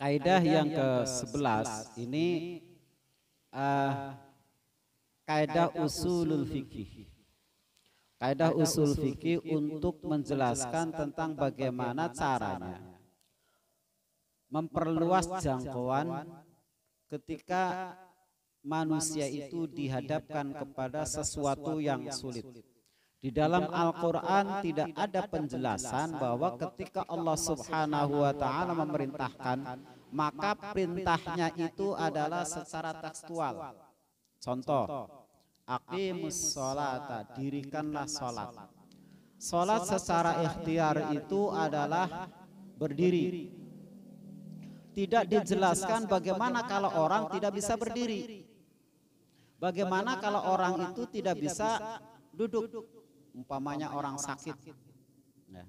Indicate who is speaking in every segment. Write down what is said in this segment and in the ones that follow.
Speaker 1: Kaidah yang ke-11 ini kaidah usulul fikih. Kaidah usul fikih untuk menjelaskan tentang bagaimana caranya memperluas jangkauan ketika manusia itu dihadapkan kepada sesuatu yang sulit. Di dalam Al-Quran tidak ada penjelasan bahwa ketika Allah Subhanahu wa Ta'ala memerintahkan, maka perintahnya itu adalah secara tekstual. Contoh, aqimus sholata, dirikanlah sholat. Sholat secara ikhtiar itu adalah berdiri. Tidak dijelaskan bagaimana kalau orang tidak bisa berdiri. Bagaimana kalau orang itu tidak bisa duduk. Umpamanya orang sakit. Nah,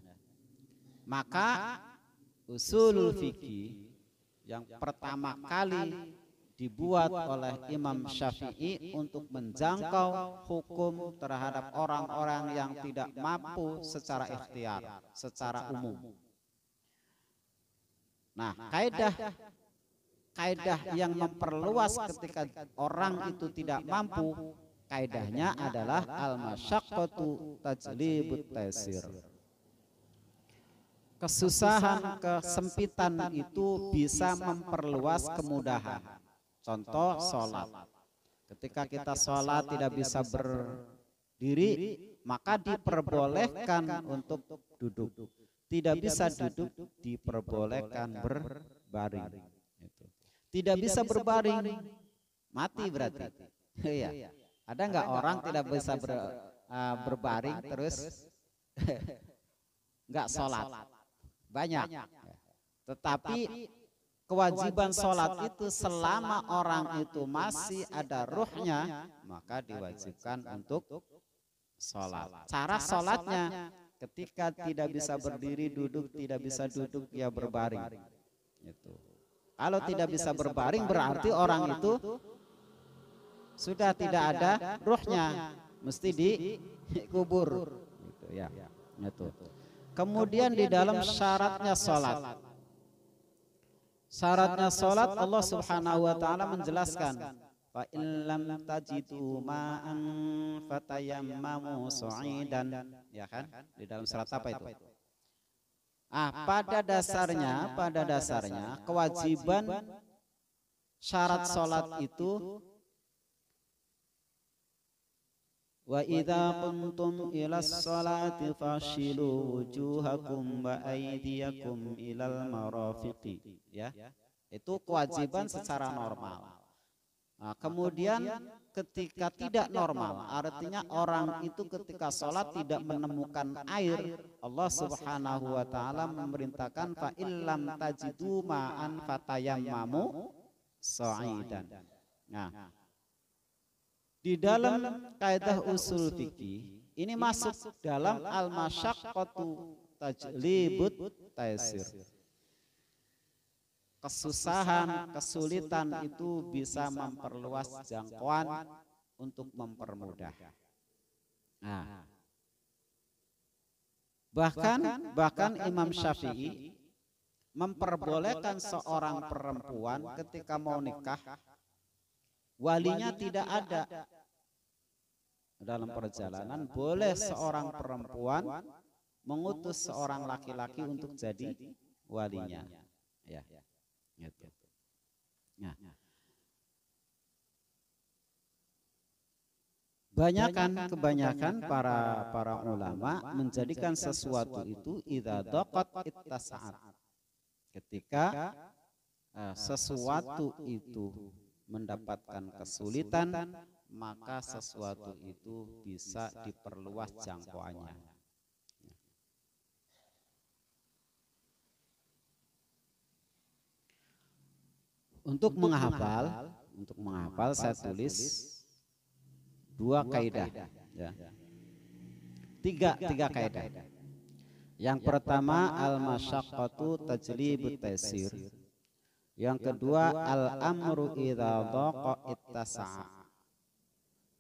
Speaker 1: maka usulul fikih yang pertama kali dibuat oleh Imam Syafi'i untuk menjangkau hukum terhadap orang-orang yang tidak mampu secara ikhtiar, secara umum. Nah, kaidah yang memperluas ketika orang itu tidak mampu, kaidahnya adalah al-masyaqqatu tajlibut taysir. Kesusahan, kesempitan itu bisa memperluas kemudahan. Contoh sholat. Ketika kita sholat tidak bisa berdiri, maka diperbolehkan untuk duduk. Tidak bisa duduk, diperbolehkan berbaring. Tidak bisa berbaring, mati berarti. Iya. Ada nggak orang tidak bisa berbaring terus nggak sholat? Banyak. Tetapi kewajiban sholat itu selama orang itu masih ada ruhnya, maka diwajibkan untuk sholat. Cara sholatnya ketika tidak bisa berdiri, duduk, tidak bisa duduk, ya berbaring. Kalau tidak bisa berbaring berarti orang itu sudah tidak ada ruhnya, mesti dikubur. Gitu ya. Gitu. Kemudian di dalam syaratnya sholat. Syaratnya sholat Allah Subhanahu wa Ta'ala menjelaskan, fa in lam tajidu ma'an fatayammamu su'idan, ya kan? Di dalam surat apa itu? Pada dasarnya kewajiban syarat sholat itu wa idza qumtum ilas sholati fashilu wujuhakum wa aydiyakum ilal marafiqi, ya. Itu kewajiban secara normal. Nah, kemudian ketika tidak normal, artinya orang itu ketika sholat tidak menemukan air, Allah Subhanahu wa Ta'ala memerintahkan fa illam tajidu ma'an fatayammamu sha'idan. Nah, di dalam kaidah usul fikih ini masuk dalam al-masyaqqatu tajlibut taysir. Kesusahan, kesulitan itu bisa memperluas jangkauan untuk mempermudah. Nah, bahkan Imam Syafi'i memperbolehkan seorang perempuan ketika mau nikah, walinya tidak ada dalam perjalanan, boleh seorang perempuan mengutus seorang laki-laki untuk jadi walinya. Ya. Gitu. Nah, kebanyakan para ulama menjadikan sesuatu itu idza daqat ittasa'at. Ketika sesuatu itu mendapatkan kesulitan, maka sesuatu itu bisa diperluas jangkauannya. Untuk menghafal saya tulis dua kaidah, ya. Tiga kaidah. Yang pertama al-masyaqqatu tajlibut taysir. Yang kedua al-amru idza daqa ittasa'a.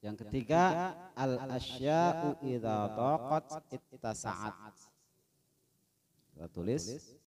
Speaker 1: Yang ketiga al-asya'u idza daqat ittasa'at. Kita tulis